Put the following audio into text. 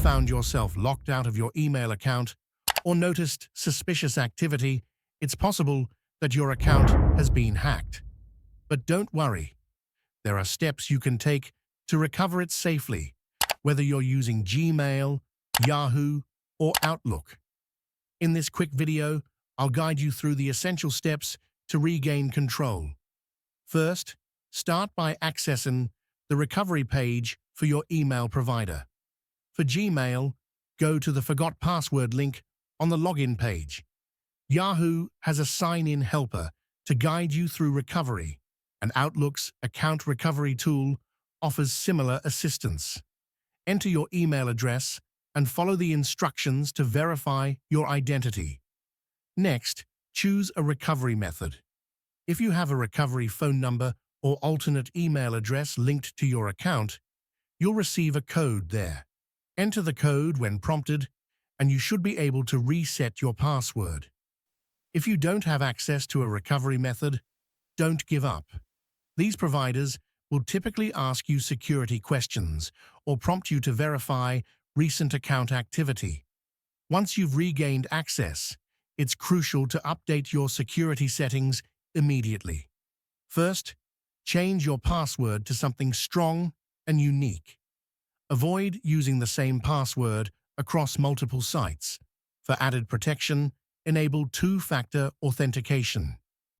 found yourself locked out of your email account or noticed suspicious activity, it's possible that your account has been hacked. But don't worry. There are steps you can take to recover it safely, whether you're using Gmail, Yahoo, or Outlook. In this quick video, I'll guide you through the essential steps to regain control. First, start by accessing the recovery page for your email provider. For Gmail, go to the Forgot Password link on the login page. Yahoo has a sign-in helper to guide you through recovery, and Outlook's account recovery tool offers similar assistance. Enter your email address and follow the instructions to verify your identity. Next, choose a recovery method. If you have a recovery phone number or alternate email address linked to your account, you'll receive a code there. Enter the code when prompted, and you should be able to reset your password. If you don't have access to a recovery method, don't give up. These providers will typically ask you security questions or prompt you to verify recent account activity. Once you've regained access, it's crucial to update your security settings immediately. First, change your password to something strong and unique. Avoid using the same password across multiple sites. For added protection, enable two-factor authentication.